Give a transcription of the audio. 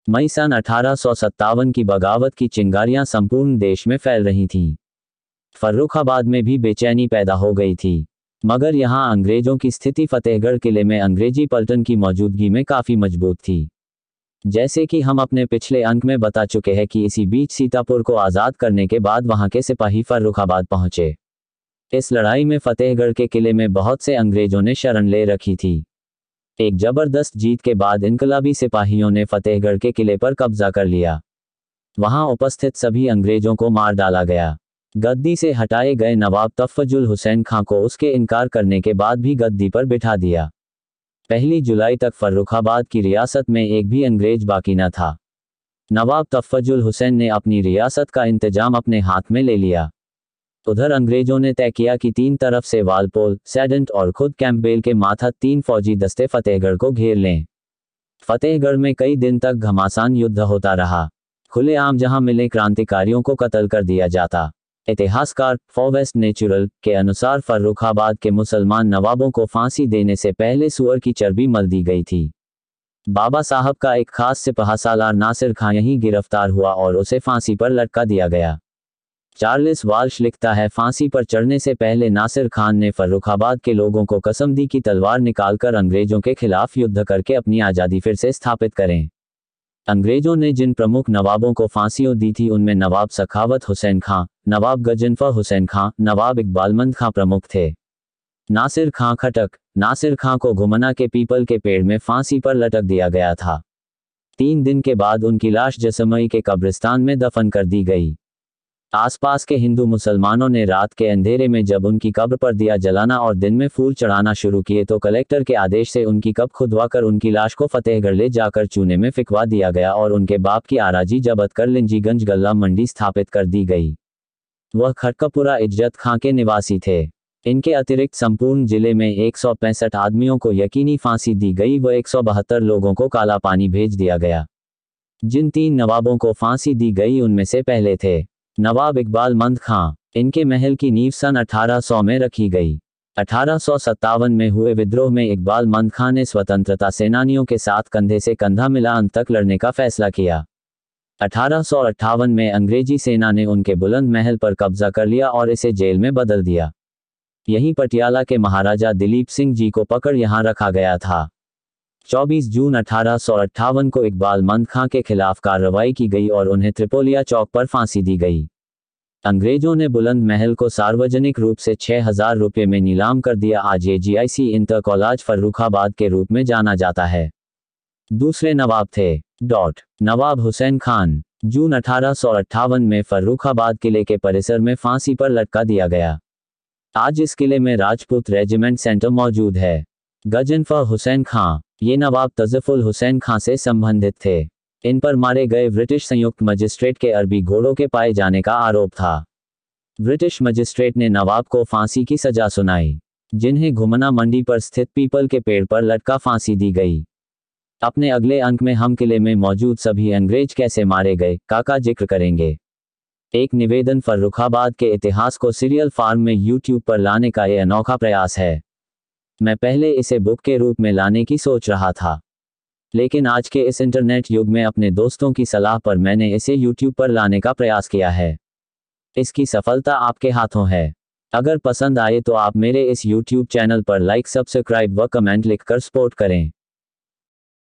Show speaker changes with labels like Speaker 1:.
Speaker 1: मई सन 1857 की बगावत की चिंगारियां संपूर्ण देश में फैल रही थीं। फर्रुखाबाद में भी बेचैनी पैदा हो गई थी, मगर यहां अंग्रेजों की स्थिति फतेहगढ़ किले में अंग्रेजी पलटन की मौजूदगी में काफ़ी मजबूत थी। जैसे कि हम अपने पिछले अंक में बता चुके हैं कि इसी बीच सीतापुर को आज़ाद करने के बाद वहां के सिपाही फर्रुखाबाद पहुंचे। इस लड़ाई में फतेहगढ़ के किले में बहुत से अंग्रेजों ने शरण ले रखी थी। एक जबरदस्त जीत के बाद इनकलाबी सिपाहियों ने फतेहगढ़ के किले पर कब्जा कर लिया। वहां उपस्थित सभी अंग्रेजों को मार डाला गया। गद्दी से हटाए गए नवाब तफजुल हुसैन खां को उसके इनकार करने के बाद भी गद्दी पर बिठा दिया। 1 जुलाई तक फर्रुखाबाद की रियासत में एक भी अंग्रेज बाकी न था। नवाब तफजुल हुसैन ने अपनी रियासत का इंतजाम अपने हाथ में ले लिया। उधर अंग्रेजों ने तय किया कि 3 तरफ से वालपोल, सेडेंट और खुद कैंपबेल के मातहत 3 फौजी दस्ते फतेहगढ़ को घेर लें। फतेहगढ़ में कई दिन तक घमासान युद्ध होता रहा। खुलेआम जहां मिले क्रांतिकारियों को कत्ल कर दिया जाता। इतिहासकार फॉवेस्ट नेचुरल के अनुसार फर्रुखाबाद के मुसलमान नवाबों को फांसी देने से पहले सूअर की चर्बी मल दी गई थी। बाबा साहब का एक खास सिपाही सालार नासिर खां यहीं गिरफ्तार हुआ और उसे फांसी पर लटका दिया गया। चार्ल्स वाल्श लिखता है, फांसी पर चढ़ने से पहले नासिर खान ने फर्रुखाबाद के लोगों को कसम दी कि तलवार निकालकर अंग्रेजों के खिलाफ युद्ध करके अपनी आज़ादी फिर से स्थापित करें। अंग्रेजों ने जिन प्रमुख नवाबों को फांसियों दी थी उनमें नवाब सखावत हुसैन खां, नवाब गजनफर हुसैन खां, नवाब इकबालमंद खां प्रमुख थे। नासिर खां खटक, नासिर खां को घुमना के पीपल के पेड़ में फांसी पर लटक दिया गया था। 3 दिन के बाद उनकी लाश जसमई के कब्रिस्तान में दफन कर दी गई। आसपास के हिंदू मुसलमानों ने रात के अंधेरे में जब उनकी कब्र पर दिया जलाना और दिन में फूल चढ़ाना शुरू किए तो कलेक्टर के आदेश से उनकी कब्र खुदवाकर उनकी लाश को फतेहगढ़ ले जाकर चूने में फिकवा दिया गया और उनके बाप की आराजी जब्त कर लिंजीगंज गल्ला मंडी स्थापित कर दी गई। वह खटकपुरा इज्जत खां के निवासी थे। इनके अतिरिक्त संपूर्ण जिले में 165 आदमियों को यकीनी फांसी दी गई व 172 लोगों को काला पानी भेज दिया गया। जिन 3 नवाबों को फांसी दी गई उनमें से पहले थे नवाब इकबालमंद खां। इनके महल की नींव सन 1800 में रखी गई। 1857 में हुए विद्रोह में इकबालमंद खां ने स्वतंत्रता सेनानियों के साथ कंधे से कंधा मिला अंत तक लड़ने का फैसला किया। 1858 में अंग्रेजी सेना ने उनके बुलंद महल पर कब्जा कर लिया और इसे जेल में बदल दिया। यहीं पटियाला के महाराजा दिलीप सिंह जी को पकड़ यहां रखा गया था। 24 जून 1858 को इकबालमंद खां के खिलाफ कार्रवाई की गई और उन्हें त्रिपोलिया चौक पर फांसी दी गई। अंग्रेजों ने बुलंद महल को सार्वजनिक रूप से 6000 रुपये में नीलाम कर दिया। आज ये GIC इंटर कॉलेज फर्रुखाबाद के रूप में जाना जाता है। दूसरे नवाब थे नवाब हुसैन खान। जून 1858 में फर्रुखाबाद किले के परिसर में फांसी पर लटका दिया गया। आज इस किले में राजपूत रेजिमेंट सेंटर मौजूद है। गजनफर हुसैन खां, ये नवाब तज़फुल हुसैन खां से संबंधित थे। इन पर मारे गए ब्रिटिश संयुक्त मजिस्ट्रेट के अरबी घोड़ों के पाए जाने का आरोप था। ब्रिटिश मजिस्ट्रेट ने नवाब को फांसी की सजा सुनाई, जिन्हें घुमना मंडी पर स्थित पीपल के पेड़ पर लटका फांसी दी गई। अपने अगले अंक में हम किले में मौजूद सभी अंग्रेज कैसे मारे गए का जिक्र करेंगे। एक निवेदन, फर्रुखाबाद के इतिहास को सीरियल फॉर्म में YouTube पर लाने का ये अनोखा प्रयास है। मैं पहले इसे बुक के रूप में लाने की सोच रहा था, लेकिन आज के इस इंटरनेट युग में अपने दोस्तों की सलाह पर मैंने इसे YouTube पर लाने का प्रयास किया है। इसकी सफलता आपके हाथों है। अगर पसंद आए तो आप मेरे इस YouTube चैनल पर लाइक, सब्सक्राइब व कमेंट लिखकर सपोर्ट करें।